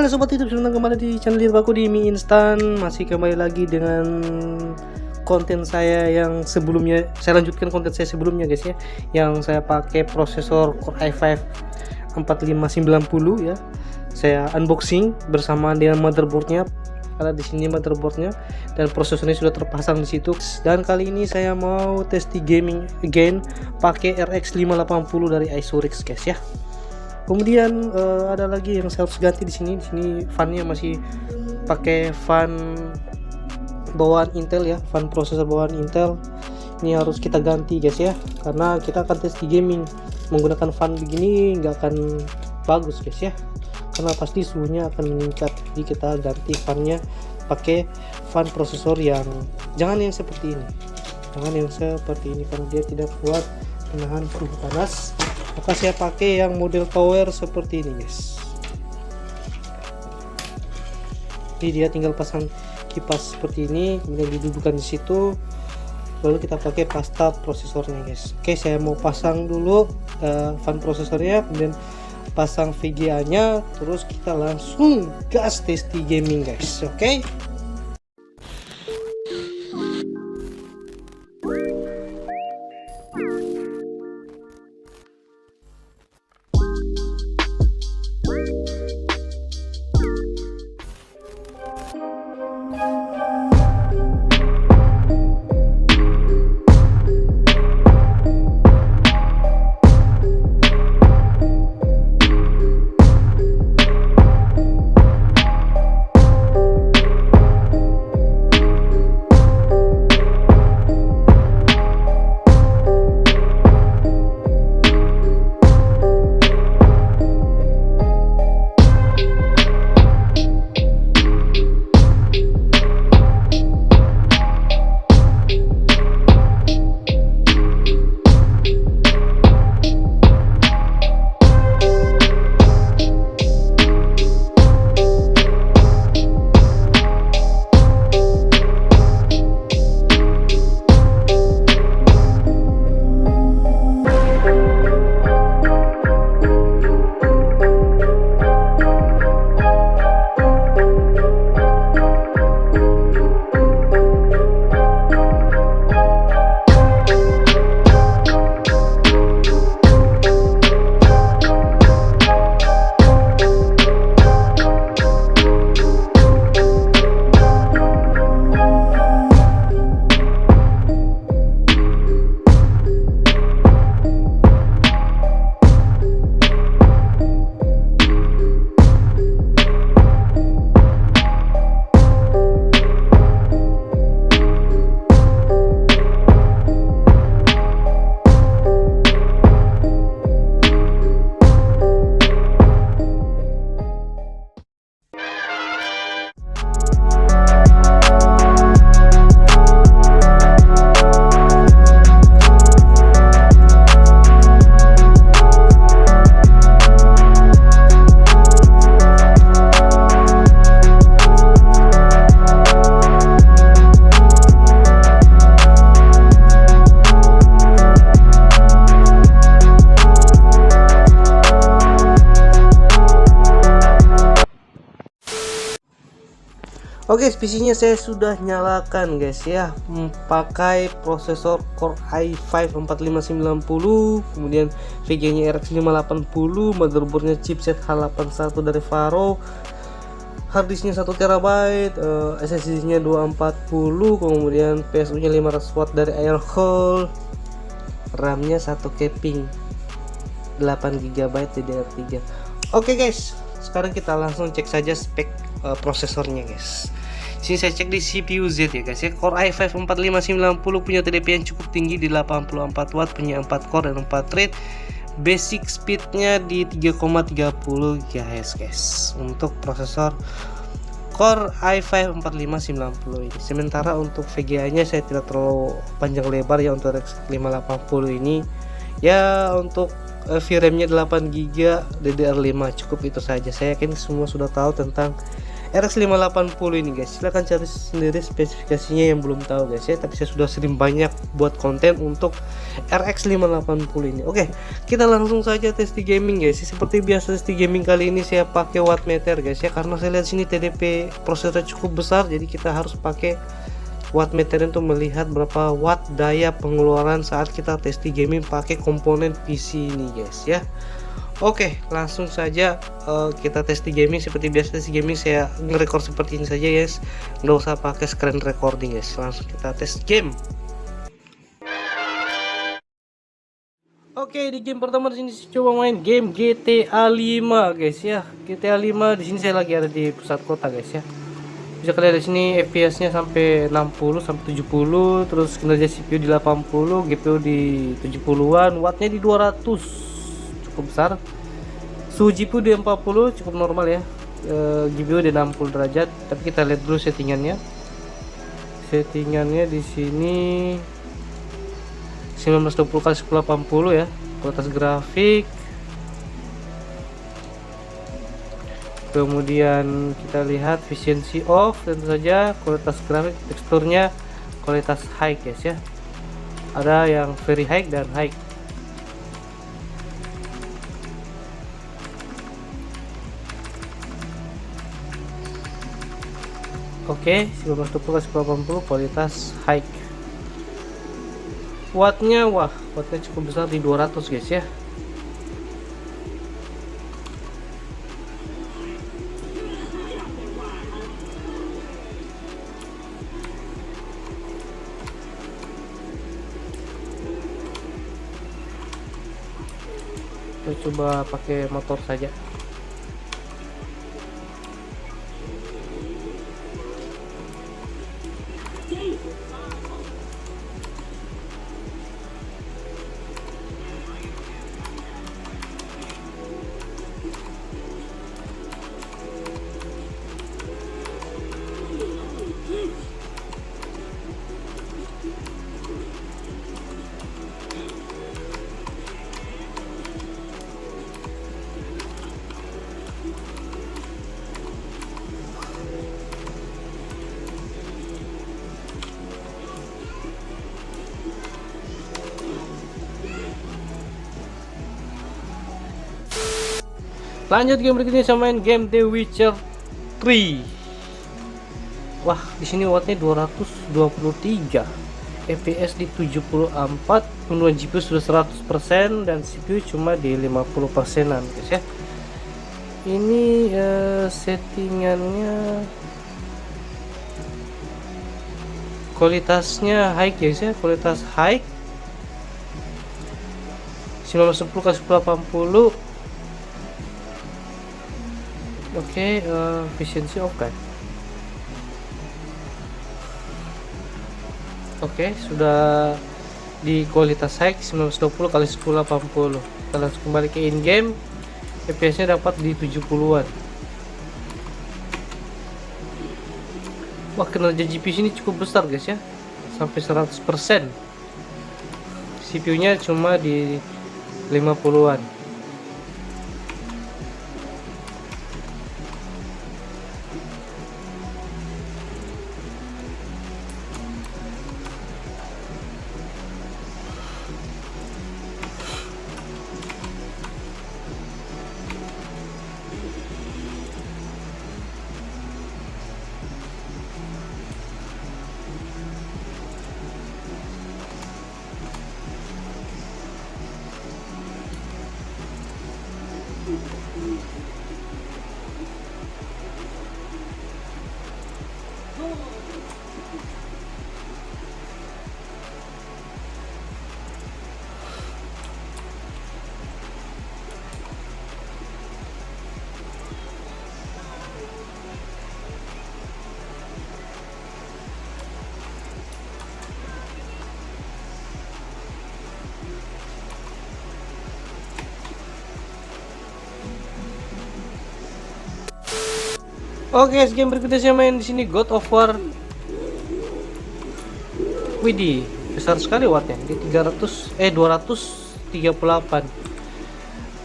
Halo sobat YouTube, senang kembali di channel YouTube aku di Mie Instan. Masih kembali lagi dengan konten saya yang sebelumnya. Saya lanjutkan konten saya sebelumnya guys ya, yang saya pakai prosesor Core i5 4590 ya. Saya unboxing bersama dengan motherboardnya. Ada di sini motherboardnya dan prosesornya sudah terpasang di situ. Dan kali ini saya mau tes di gaming again pakai RX 580 dari Isurix guys ya. Kemudian ada lagi yang saya harus ganti di sini. Di sini fannya masih pakai fan bawaan Intel ya, fan prosesor bawaan Intel. Ini harus kita ganti guys ya, karena kita akan tes di gaming. Menggunakan fan begini nggak akan bagus guys ya, karena pasti suhunya akan meningkat. Jadi kita ganti fannya pakai fan prosesor yang jangan yang seperti ini, karena dia tidak kuat menahan suhu panas. Maka saya pakai yang model tower seperti ini guys. Jadi dia tinggal pasang kipas seperti ini, kemudian didudukan di situ, lalu kita pakai pasta prosesornya guys. Oke, saya mau pasang dulu fan prosesornya, kemudian pasang VGA nya, terus kita langsung gas tes di gaming guys. Oke. Oke, PC-nya saya sudah nyalakan guys ya, pakai prosesor Core i5 4590, kemudian VGA-nya RX 580, motherboardnya chipset H81 dari Faro, harddisknya 1 TB, SSD-nya 240, kemudian PSU-nya 500 watt dari Airhole, RAM-nya 1 keping 8 GB DDR3. Oke guys, sekarang kita langsung cek saja spek prosesornya guys. Sini saya cek di CPU Z ya guys ya. Core i5 4590 punya TDP yang cukup tinggi di 84 watt, punya 4 core dan 4 thread. Basic speednya di 3,30 GHz guys untuk prosesor Core i5 4590 ini. Sementara untuk VGA nya saya tidak terlalu panjang lebar ya untuk RX 580 ini. Ya untuk VRAM nya 8 GB DDR5 cukup itu saja. Saya yakin semua sudah tahu tentang RX 580 ini guys. Silahkan cari sendiri spesifikasinya yang belum tahu guys ya, tapi saya sudah sering banyak buat konten untuk RX 580 ini. Oke, kita langsung saja tes di gaming guys. Seperti biasa tes di gaming kali ini saya pakai wattmeter guys ya, karena saya lihat sini TDP prosesornya cukup besar, jadi kita harus pakai wattmeter untuk melihat berapa watt daya pengeluaran saat kita tes di gaming pakai komponen PC ini guys ya. Oke, langsung saja kita tes di gaming. Seperti biasa tes di gaming saya nge-record seperti ini saja guys, nggak usah pakai screen recording guys. Langsung kita tes game. Oke, di game pertama di sini coba main game GTA 5 guys ya. GTA 5 di sini saya lagi ada di pusat kota guys ya. Bisa kalian di sini FPS-nya sampai 60 sampai 70, terus kinerja CPU di 80, GPU di 70-an, wattnya di 200. Cukup besar. Suhu GPU di 40 cukup normal ya. GPU di 60 derajat. Tapi kita lihat dulu settingannya. Settingannya di sini 1920x1080 ya. Kualitas grafik. Kemudian kita lihat efficiency off, tentu saja kualitas grafik, teksturnya kualitas high guys ya. Ada yang very high dan high. Oke, 1920x1080 kualitas high. Wattnya, wattnya cukup besar di 200 guys ya. Kita coba pakai motor saja. Lanjut game berikutnya, saya main game The Witcher 3. Wah, di sini wattnya 223, FPS di 74, penggunaan GPU sudah 100% dan CPU cuma di 50%an guys ya. Ini settingannya kualitasnya high guys ya, kualitas high 1910x1080. Oke, efficiency off kan. Oke, sudah di kualitas high 1920x1080. Kita langsung kembali ke in game. FPS nya dapat di 70-an. Wah, kinerja GPU ini cukup besar guys ya, sampai 100%. CPU nya cuma di 50-an. Oke, game berikutnya saya main di sini God of War. Widih, besar sekali wattnya di 238.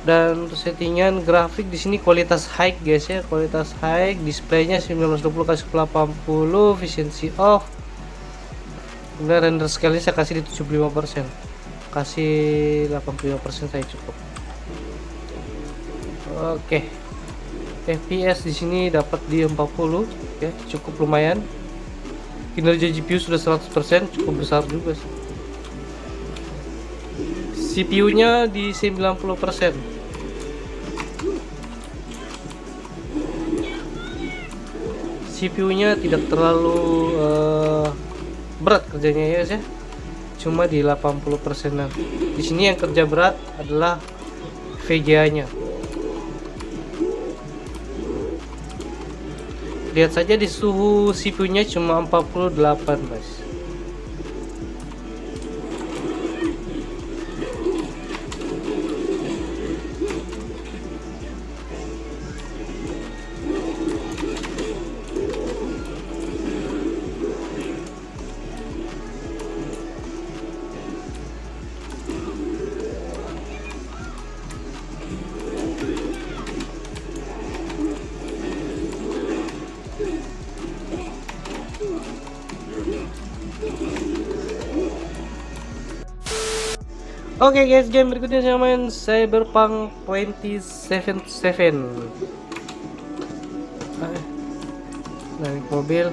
Dan untuk settingan grafik di sini kualitas high guys ya, kualitas high, displaynya 1920x1080, efficiency off. Kemudian render scale saya kasih di 75%, kasih 85% saya cukup. Oke. FPS di sini dapat di 40 ya, cukup lumayan. Kinerja GPU sudah 100%, cukup besar juga sih. CPU nya di 90%. CPU nya tidak terlalu berat kerjanya ya guys ya, cuma di 80%. Di sini yang kerja berat adalah VGA nya. Lihat saja di suhu CPU nya cuma 48 guys. Oke guys, game berikutnya saya main Cyberpunk 2077. Naik mobil.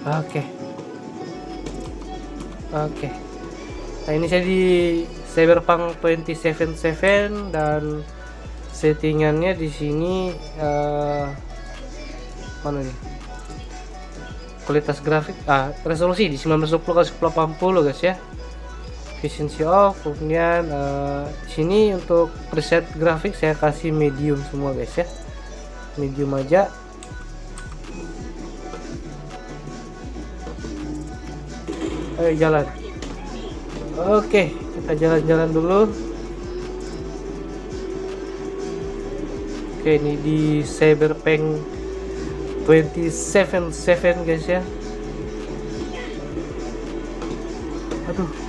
Oke. Nah ini saya di Cyberpunk 2077 dan settingannya di sini mana nih? Kualitas grafik, resolusi di 1920x1080 guys ya. Efficiency off. Kemudian sini untuk preset grafik saya kasih medium semua guys ya, medium aja. Ayo jalan. Oke, kita jalan-jalan dulu. Oke, ini di Cyberpunk 2077 guys ya. Aduh,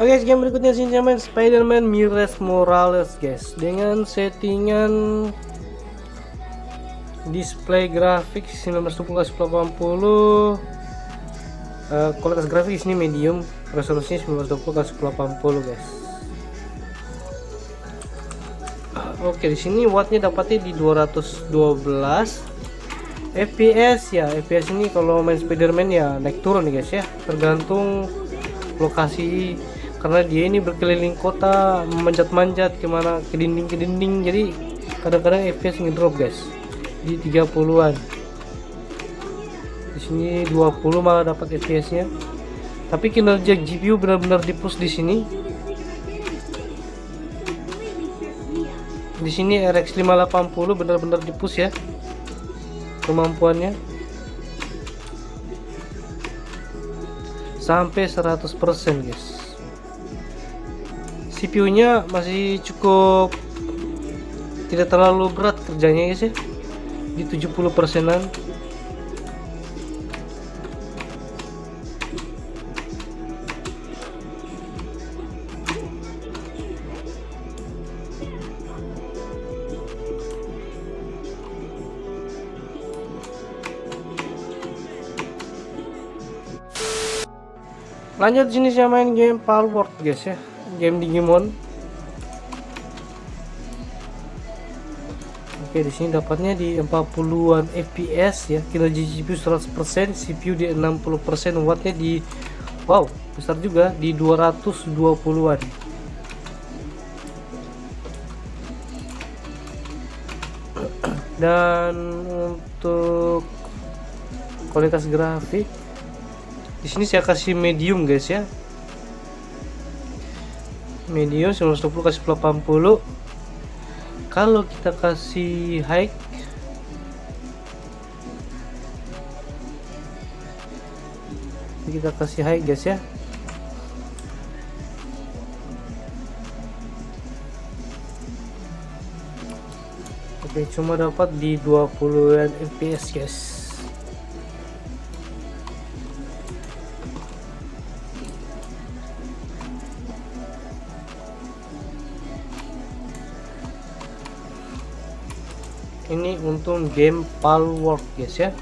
oke, game berikutnya sini main Spider-Man Miles Morales guys, dengan settingan display grafik 1920x1080, kualitas grafik di sini medium, resolusinya 1920x1080 guys. Oke, di sini wattnya dapatnya di 212. FPS ya, FPS ini kalau main Spider-Man ya naik turun nih guys ya, tergantung lokasi, karena dia ini berkeliling kota, memanjat-manjat kemana, ke dinding, jadi kadang-kadang FPS ngedrop guys di 30-an. Di sini 20 malah dapat FPS-nya. Tapi kinerja GPU benar-benar di-push di sini. Di sini RX 580 benar-benar di-push ya kemampuannya sampai 100% guys. CPU nya masih cukup, tidak terlalu berat kerjanya guys ya, di 70%an. Lanjut sini saya main game Palworld guys ya, game Digimon. Oke, di sini dapatnya di 40-an FPS ya, kinerja GPU 100%, CPU di 60%, wattnya di wow besar juga di 220-an. Dan untuk kualitas grafik Di sini saya kasih medium guys ya. Medium 1920 kasih 80. Kalau kita kasih high, guys ya. Oke, cuma dapat di 20 fps guys. Ini untuk game Palworld guys ya.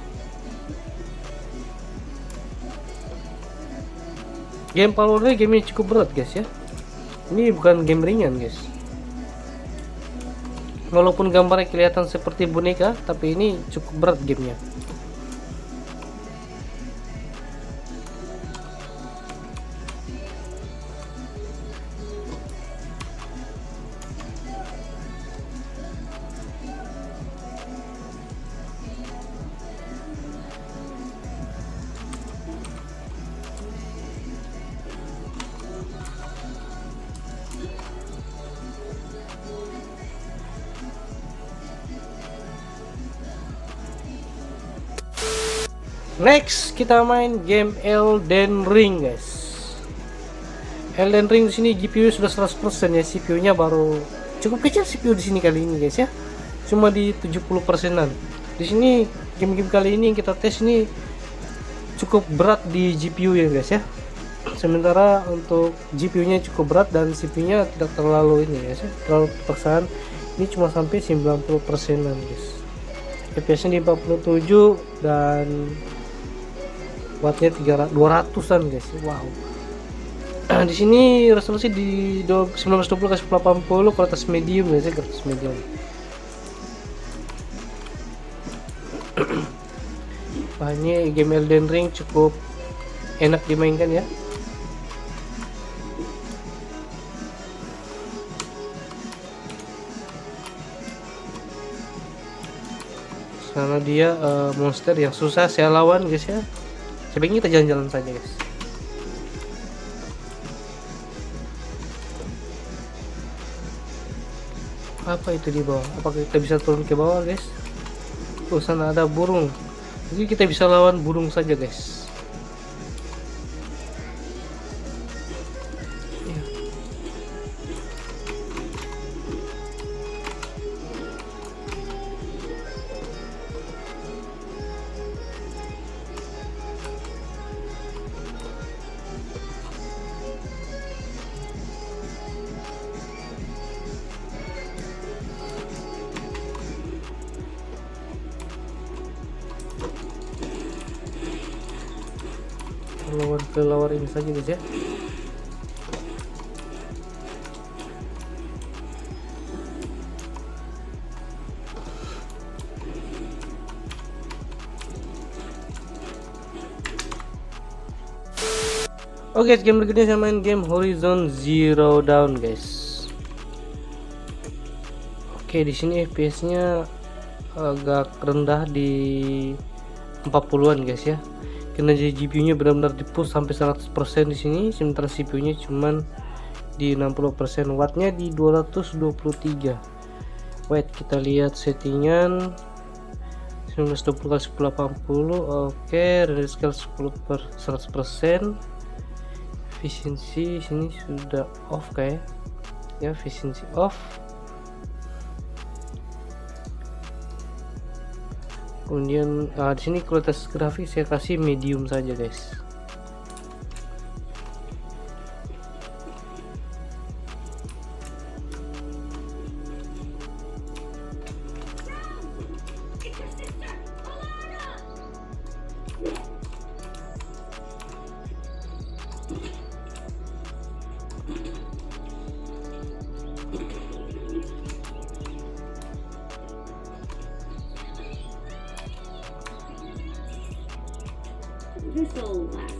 Game Palworld ini game yang cukup berat guys ya. Ini bukan game ringan guys. Walaupun gambarnya kelihatan seperti boneka, tapi ini cukup berat gamenya. Next kita main game Elden Ring guys. Elden Ring di sini GPU sudah 100% ya, CPU-nya baru cukup kecil CPU di sini kali ini guys ya. Cuma di 70%-an. Di sini game-game kali ini yang kita tes ini cukup berat di GPU ya guys ya. Sementara untuk GPU-nya cukup berat dan CPU-nya tidak terlalu ini guys ya, terlalu paksaan. Ini cuma sampai 90%-an guys. FPS-nya di 47 dan wattnya 200-an guys. Wow. Di sini resolusi di 1920 x 80 kualitas medium guys ya, kualitas medium. Ini game Elden Ring cukup enak dimainkan ya. Karena dia monster yang susah saya lawan guys ya. Sebaiknya kita jalan-jalan saja guys. Apa itu di bawah? Apakah kita bisa turun ke bawah guys? Oh, sana ada burung. Jadi kita bisa lawan burung saja guys. Lawan ini saja guys ya. Oke, game berikutnya saya main game Horizon Zero Dawn guys. Oke, di sini FPS-nya agak rendah di 40-an guys ya. Karena GPU-nya benar-benar di-push sampai 100% di sini, sementara CPU-nya cuman di 60%. Wattnya di 223. Wait, kita lihat settingan 1920 x 1080. Oke, render scale 100%. Efisiensi sini sudah off kayak ya, efisiensi off. Kemudian di sini kualitas grafik saya kasih medium saja guys. This'll last.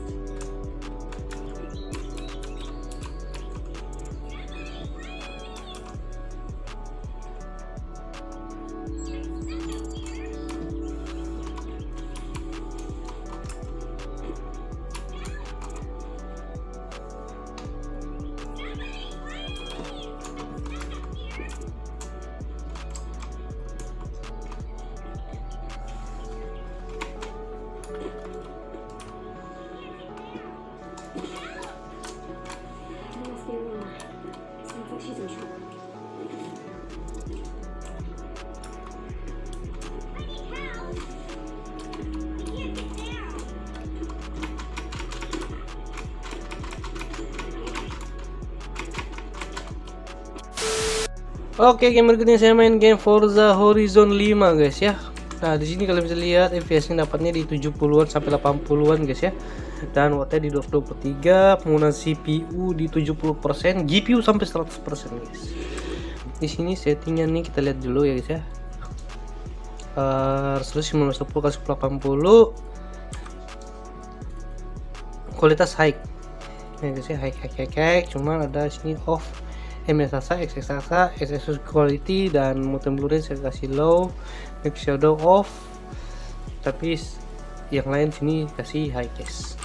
Oke, game berikutnya saya main game Forza Horizon 5 guys ya. Nah, di sini kalian bisa lihat FPS-nya dapatnya di 70-an sampai 80-an guys ya. Dan wattnya di 223, penggunaan CPU di 70%, GPU sampai 100% guys. Di sini settingnya nih kita lihat dulu ya guys ya. Resolusi 1920x1080, kualitas high ya guys ya, high. Cuman ada sini off, MSASA, XXASA, XXS quality, dan motion blurring saya kasih low, make shadow off, tapi yang lain sini kasih high guys.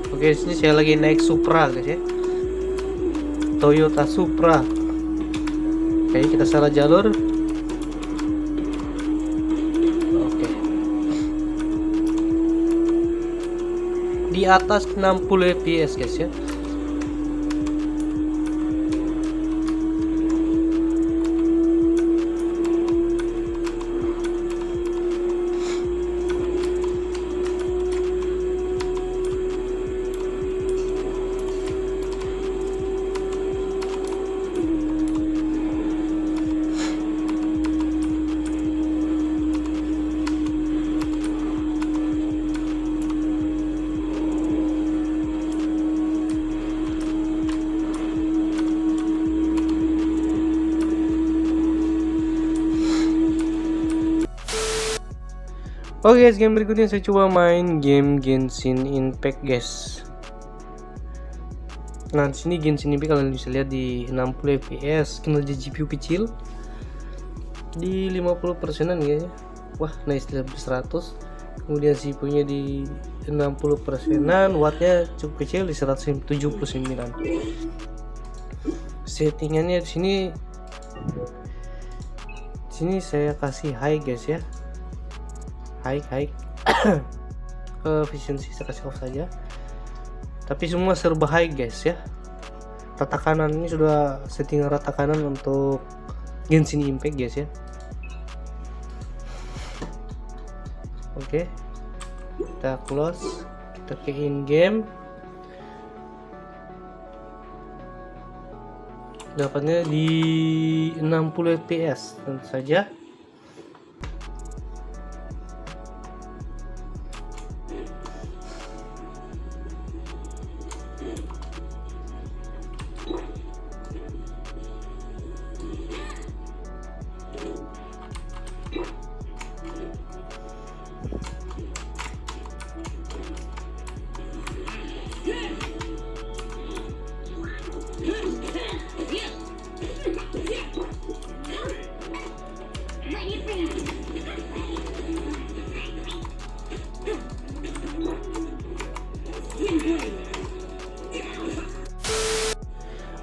Oke, sini saya lagi naik Supra guys ya, Toyota Supra. Oke, kita salah jalur. Oke, di atas 60 fps guys ya. Oke guys, game berikutnya saya coba main game Genshin Impact guys. Nah, di sini Genshin Impact kalian bisa lihat di 60 fps, kinerja GPU kecil di 50%an ya. Wah, nice, lebih 100. Kemudian CPU-nya di 60%an, wattnya cukup kecil di 179. Settingannya di sini saya kasih high guys ya. High. Efisiensi saya kasih off saja. Tapi semua serba high guys ya. Rata kanan ini sudah settingan rata kanan untuk Genshin Impact guys ya. Oke, kita close, kita ke in game. Dapatnya di 60 fps tentu saja.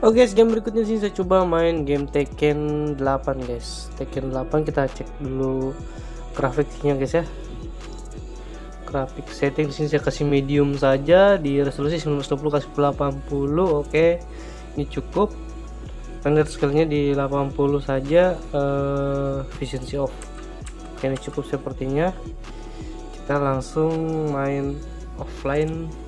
Oke guys, game berikutnya sih saya coba main game Tekken 8 guys. Tekken 8 kita cek dulu grafiknya guys ya. Grafik setting di sini saya kasih medium saja di resolusi 1920x1080. Oke, ini cukup. Render scale-nya di 80 saja, efficiency off. Oke, ini cukup sepertinya. Kita langsung main offline.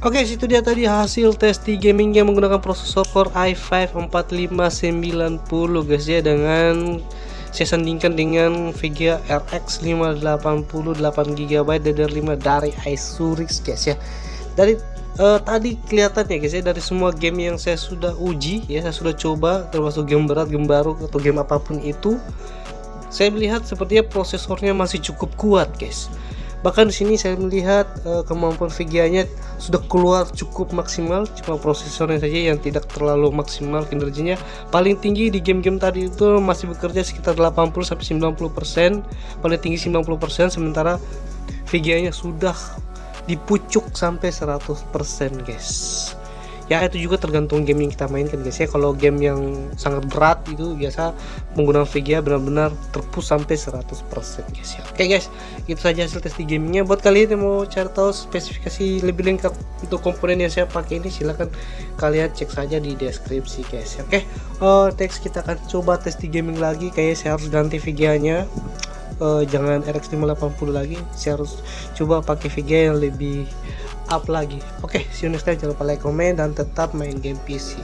Oke, situ dia tadi hasil tes di gaming yang menggunakan prosesor Core i5 4590 guys ya, dengan saya sandingkan dengan VGA RX 580 8GB DDR5 dari Asurix guys ya. Dari tadi kelihatan ya guys ya, dari semua game yang saya sudah uji ya, saya sudah coba, termasuk game berat, game baru atau game apapun itu, saya melihat sepertinya prosesornya masih cukup kuat guys. Bahkan di sini saya melihat kemampuan VGA-nya sudah keluar cukup maksimal, cuma prosesornya saja yang tidak terlalu maksimal kinerjanya. Paling tinggi di game-game tadi itu masih bekerja sekitar 80-90%, paling tinggi 90%, sementara VGA-nya sudah dipucuk sampai 100% guys. Ya itu juga tergantung game yang kita mainkan guys ya. Kalau game yang sangat berat itu biasa menggunakan VGA benar-benar terpush sampai 100% guys ya. Oke guys, itu saja hasil tes di gamingnya. Buat kalian yang mau cari tahu spesifikasi lebih lengkap untuk komponen yang saya pakai ini, silahkan kalian cek saja di deskripsi guys ya. Oke, next kita akan coba tes di gaming lagi. Kayaknya saya harus ganti VGA nya, jangan RX 580 lagi, saya harus coba pakai VGA yang lebih up lagi. Oke, see you next time. Jangan lupa like, komen, dan tetap main game PC.